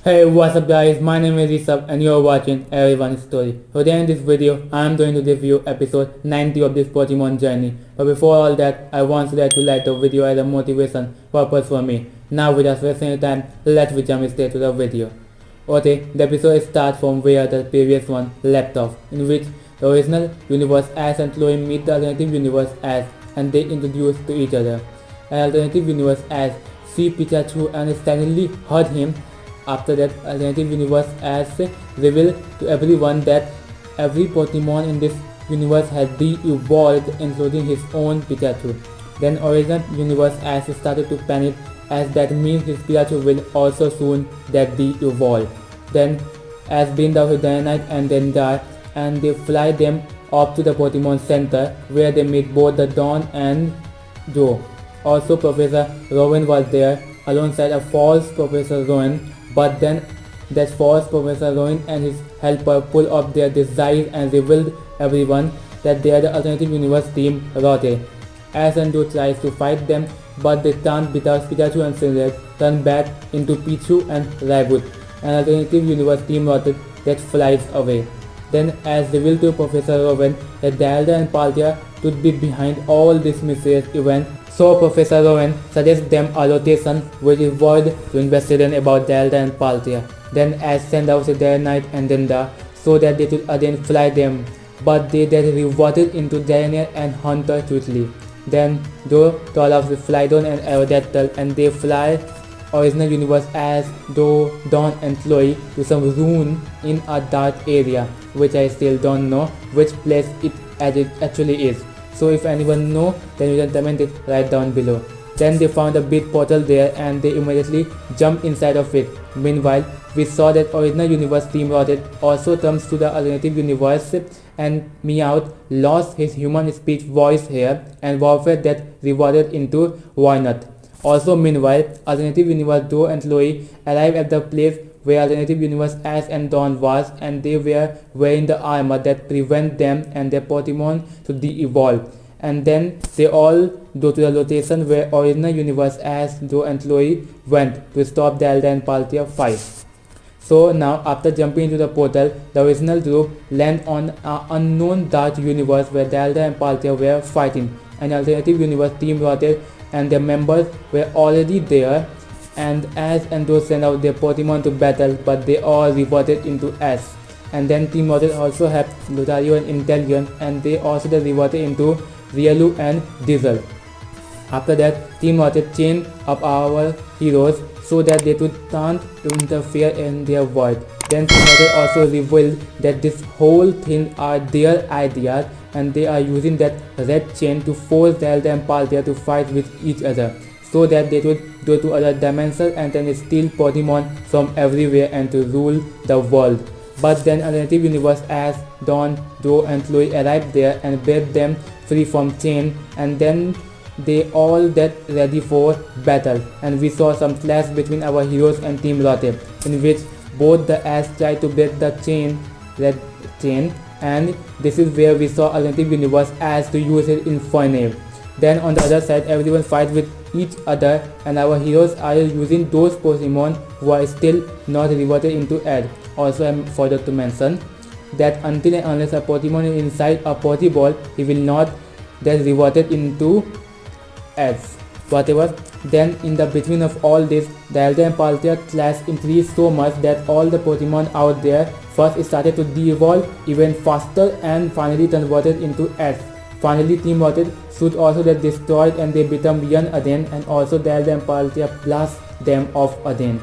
Hey, what's up guys, my name is Isab and you are watching Everyone's Story. Today in this video, I am going to review episode 90 of this Pokemon journey. But before all that, I want to like the video as a motivation purpose for me. Now without wasting any time, let's jump straight to the video. Okay, the episode starts from where the previous one left off, in which the original universe Ash and Chloe meet the alternative universe Ash and they introduce to each other. An alternative universe Ash see Pikachu and suddenly hurt him. After that, alternative universe Ash revealed to everyone that every Pokemon in this universe has de-evolved, including his own Pikachu. Then original universe Ash started to panic, as that means his Pikachu will also soon get de-evolved. Then Ash brings out his Dynamite and then die, and they fly them off to the Pokemon Center, where they meet both the Dawn and Joe. Also Professor Rowan was there alongside a false Professor Rowan, but then that false Professor Rowan and his helper pull off their disguise and revealed everyone that they are the alternative universe team Rocket. Ash and Joe tries to fight them, but they can't because Pikachu and Serena turn back into Pichu and Rabbit, an alternative universe team Rocket that flies away. Then Ash revealed to Professor Rowan that Dalda and Palkia could be behind all this mysterious event. So Professor Rowan suggests them a location which is void to investigate about Dalda and Palkia. Then Ash sends out Dynamite and Dinda so that they could again fly them, but they then reverted into Daniel and Hunter quickly. Then Joe told off with Flydon and Aerodactyl and they fly original universe Ash, Joe, Dawn and Chloe to some ruin in a dark area, which I still don't know which place it actually is. So if anyone know, then you can comment it right down below. Then they found a big portal there and they immediately jumped inside of it. Meanwhile, we saw that original universe team Rocket also comes to the alternative universe, and Meowth lost his human speech voice here and warfare that reverted into Wynot. Also meanwhile, alternative universe Joe and Chloe arrived at the place where alternative universe Ash and Dawn was, and they were wearing the armor that prevent them and their Pokemon to de-evolve. And then they all go to the location where original universe Ash, Joe and Chloe went to stop Dalda and Palkia fight. So now after jumping into the portal, the original group land on an unknown dark universe where Dalda and Palkia were fighting, and alternative universe team Rocket and their members were already there, and Ash and Joe sent out their Pokemon to battle, but they all reverted into Ash. And then Team Rocket also have Lucario and Intellion, and they also reverted into Riolu and Diesel. After that, Team Rocket chained up our heroes so that they can't interfere in their world. Then Team Rocket also revealed that this whole thing are their ideas, and they are using that red chain to force Dalda and Palkia to fight with each other, so that they could go to other dimensions and then steal Pokemon from everywhere and to rule the world. But then alternative universe Ash, Dawn, Joe and Chloe arrived there and break them free from chain, and then they all get ready for battle, and we saw some clash between our heroes and Team Rocket, in which both the Ash tried to break the red chain, and this is where we saw alternative universe Ash to use his Infernape. Then on the other side, everyone fight with each other, and our heroes are using those Pokemon who are still not reverted into Ash. Also, I forgot to mention that until and unless a Pokemon is inside a Pokeball, he will not get reverted into Ash. Whatever. Then in the between of all this, Dalda and Palkia clash increased so much that all the Pokemon out there first started to de-evolve even faster and finally converted into Ash. Finally, Team Rocket shoot also get destroyed and they become young again, and also Dalda and Palkia blast them off again.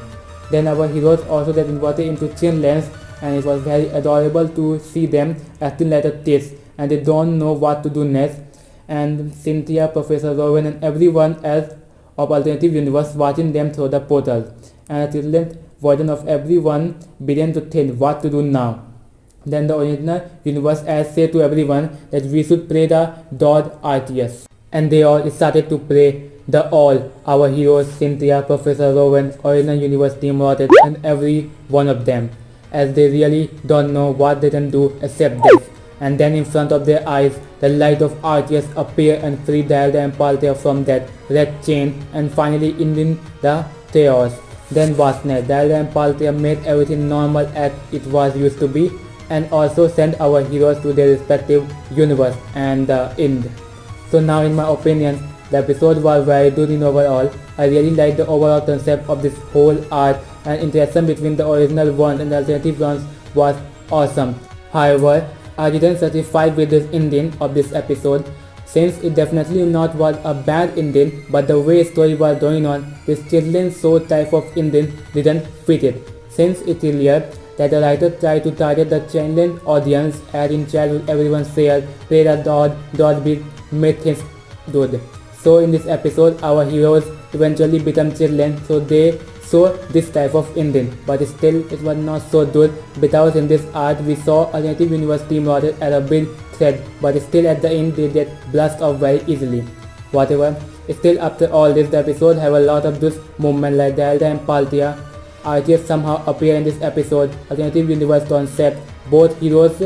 Then our heroes also get converted into Chinlands, and it was very adorable to see them acting like a kids and they don't know what to do next. And Cynthia, Professor Rowan and everyone else of alternative universe watching them through the portal, and a children's version of everyone began to think what to do now. Then the original universe Ash said to everyone that we should pray the god Arceus, and they all started to pray. Our heroes Cynthia, Professor Rowan, original universe Team Rocket and every one of them, as they really don't know what they can do except this. And then in front of their eyes, the light of Arceus appeared and freed Dalda and Palkia from that red chain, and finally ending the chaos. then vastness. Zelda and Palkia made everything normal as it was used to be, and also sent our heroes to their respective universe and the end. So now in my opinion, the episode was very good in overall. I really liked the overall concept of this whole art, and interaction between the original ones and the alternative ones was awesome. However, I didn't satisfy with this ending of this episode, since it definitely not was a bad ending, but the way story was going on, this children's show type of ending didn't fit it, since it clear that the writer tried to target the children's audience, as in childhood everyone said, play the dot big made things good. So in this episode, our heroes eventually become children, so they saw this type of ending, but still it was not so good, because in this art we saw alternative universe team rotted at a big threat, but still at the end they get blasted off very easily. Whatever, still after all this, the episode have a lot of this movement like Zelda and Palkia. Arceus somehow appear in this episode, alternative universe concept, both heroes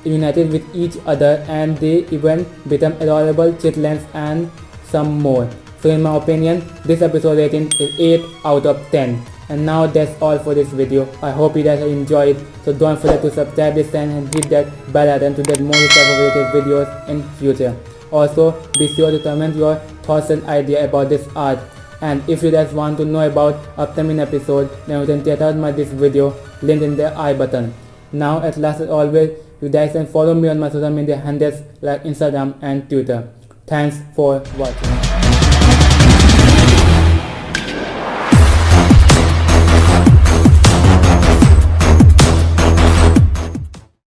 united with each other, and they even become adorable chitlins and some more. So in my opinion, this episode rating is 8 out of 10. And now that's all for this video. I hope you guys have enjoyed it. So don't forget to subscribe this channel and hit that bell icon to get more type of related videos in future. Also, be sure to comment your thoughts and idea about this art. And if you guys want to know about upcoming episode, then you can check out this video, link in the I button. Now at last as always, you guys can follow me on my social media handles like Instagram and Twitter. Thanks for watching.